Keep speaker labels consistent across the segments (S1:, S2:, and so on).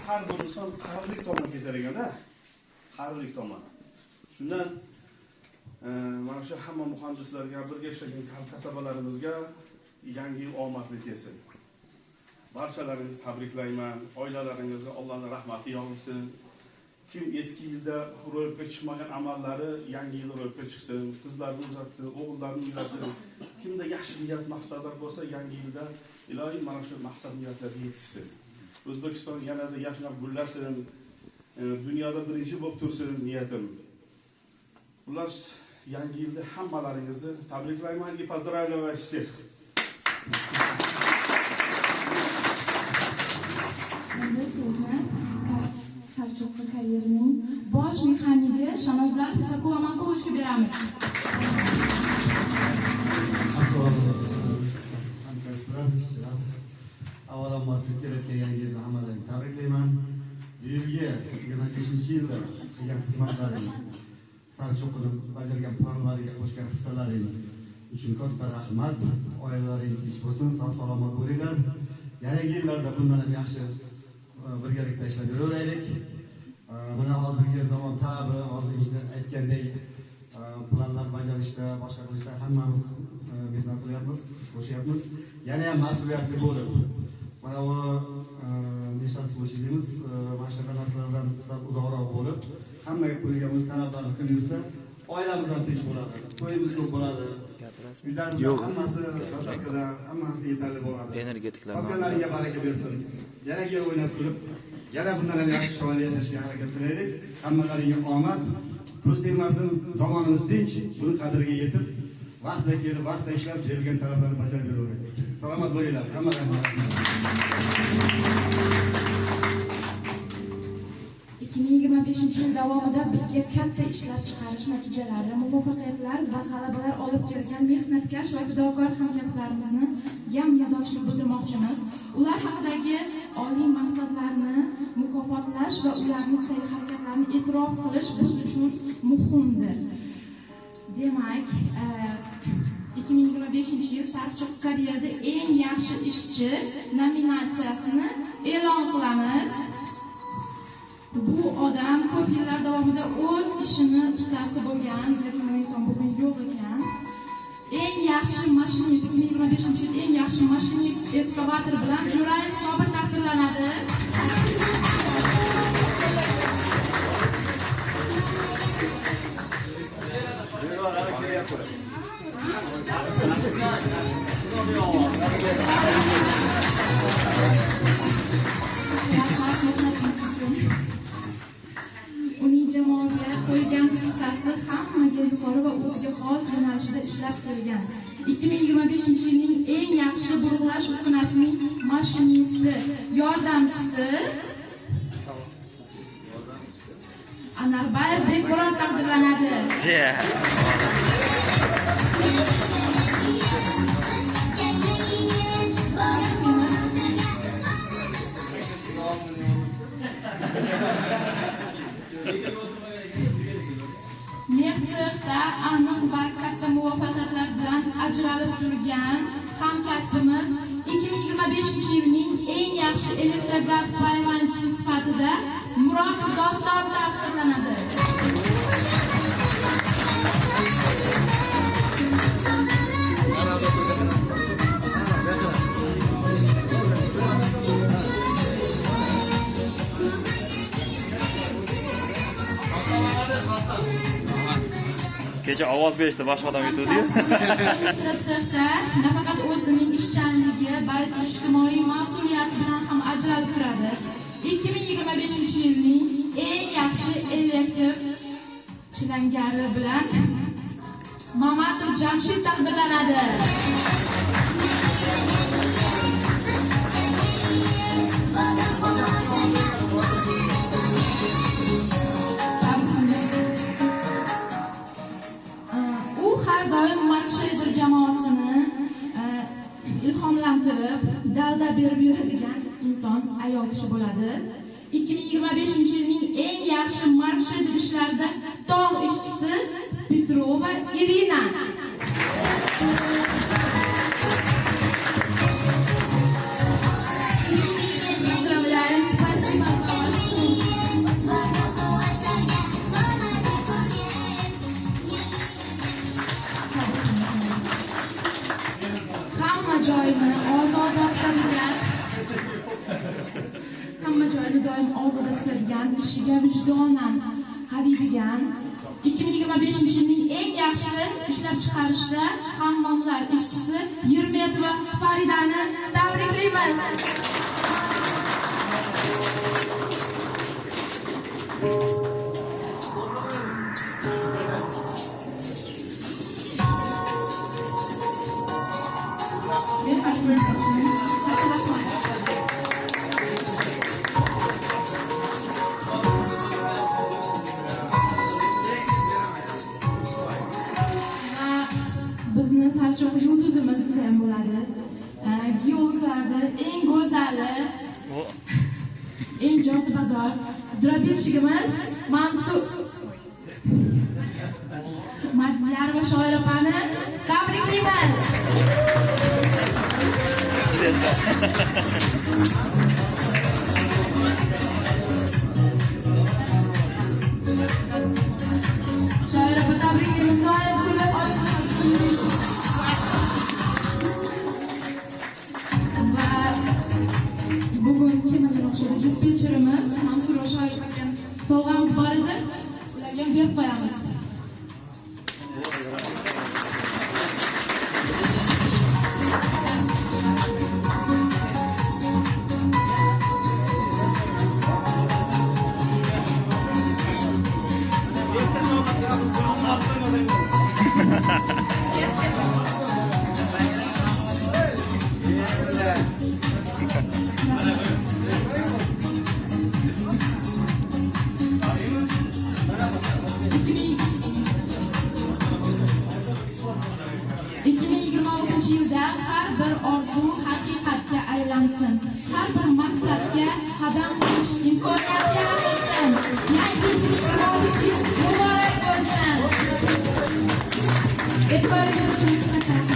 S1: har bir inson qarilik tomon ketar ekan-da. Qarilik tomon. Shundan mana shu hamma muhandislarga, birga ishlagan kasabalarimizga yangi yil omadli kelsin. Barchalaringizni tabriklayman. Oilalaringizga Allohning rahmati yog'sin. Kim eski yilda ro'yobga chiqmagan amallari yangi yil ro'yobga chiqsin. Qizlarni uzatdi, o'g'illarni uylasin. Kimda yaxshi niyat, maqsadlar bo'lsa, yangi yilda iloyim mana shu maqsad niyatlarga yetkazsin. O'zbekiston yanada yashnab gullasin. Dunyoda birinchi bo'lib tursin niyatim. Ular yangi yilda hammalaringizni tabriklayman. И поздравляю всех.
S2: Endi sizni Sarchoqqa karyerining bosh mexanigi Shamozat Sakova Mankovichga beramiz.
S3: Avvalambor kelayotgan yangi yilni hammalarni tabriklayman. Bu yilga 25-yilda qilgan xizmatlaring, Sarchoqqa bajargan planlariga qo'shgan hissalaring uchun katta rahmat. Oilalaring tinch bo'lsin, sog' salomat bo'linglar. Yangi yillarda bundan ham yaxshi birgalikda ishlab yuraveraylik. Mana hozirgi zamon talabi, hozirgi aytgandek planlar bajarishda, boshqa qilishda hammamiz mehnat qilyapmiz, qo'shyapmiz. Yana ham mas'uliyatli bo'lib, mana bu nechasi bo'shidimiz, mana shunaqa narsalardan uzoqroq bo'lib, hammaga qo'yilgan o'z talablarni qilib yursa, oilamiz ham tinch bo'ladi, to'yimiz ko'p bo'ladi. Uydan hammasi dastlabkida, hammasi yetarli bo'ladi.
S4: Energetiklar.
S3: Qolganlariga baraka bersin. Yana yil o'ynab kulib, yana bundan ham yaxshi sharoit yashashga harakat qilaylik. Hammalaringga omad, ko'z tegmasin, zamonimiz tinch, buni qadriga yetib, vaqtda kelib, vaqtda ishlab, berilgan talablarni bajarib yuraveraylik. Salomat bo'linglar, hammalarga.
S2: 2025-yil davomida bizga katta ishlab chiqarish natijalari, muvaffaqiyatlar va g'alabalar olib kelgan mehnatkash va fidokor hamkasblarimizni minnatdorchilik bildirmoqchimiz. Ular haqidagi oliy maqsadlarni mukofotlash va ularning sa'y-harakatlarini e'tirof qilish biz uchun muhimdir. Demak, 2025-yil Sarchoq karyerada eng yaxshi ishchi nominatsiyasini e'lon qilamiz. Bu odam ko'p yillar davomida o'z ishini ustasi bo'lgan, lekin u inson bugun yo'q ekan. Eng yaxshi mashinist, 2025-yil eng yaxshi mashinist eskavator bilan Jo'rayev Sobir taqdirlanadi. Uning jamoaga qo'ygan hissasi hammaga yuqori va o'ziga xos yo'nalishda ishlab kelgan. 2025-yilning eng yaxshi burg'ulash uskunasining mashinisti yordamchisi Anarbayev Bekmurod taqdirlanadi. Mehnatda aniq va katta muvaffaqiyatlar bilan ajralib turgan hamkasbimiz 2025-yilning eng yaxshi elektrogaz payvandchisi sifatida Murod Doston taqdirlanadi.
S4: Kecha ovoz berishdi, boshqa odam yutdi-yu.
S2: Tsexda nafaqat o'zining ishchanligi, balki ijtimoiy mas'uliyati bilan ham ajralib turadi. 2025-yilning eng yaxshi elektr chilangari bilan Mamatov Jamshid taqdirlanadi. Jamoasini ilhomlantirib, dalda berib yuradigan inson, ayol kishi bo'ladi. 2025-yilning eng yaxshi marshruter ishlarida tog' ishchisi Petrova Irina. Поздравляем, спасибо. hamma joyda doim ozoda tutadigan, ishiga vijdonan qaraydigan 2025-yilning eng yaxshi ishlab chiqarishda hammomlar ishchisi Yurmetova Faridani tabriklaymiz. Bizni Salchoq yulduzimiz desa ham bo'ladi. Geologlarda eng go'zali, eng jozibador drobelshigimiz Mansur Madiyar va shoir opani tabriklaymiz. Shoir opa tabriklaymiz. Doim qo'llab va bugungi mana o'sha dispetcherimiz Mansur shoir opaga sovg'amiz bor edi. Ularga berib qo'yamiz. Yilda har bir orzu haqiqatga aylansin. Har bir maqsadga qadam qo'yish imkoniyati yaratilsin. Yangi 2026 muborak bo'lsin. E'tiboringiz uchun rahmat.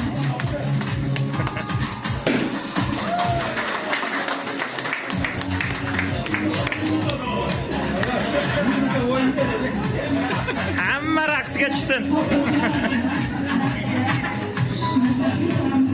S4: Hamma raqsga tushsin.
S2: Thank you.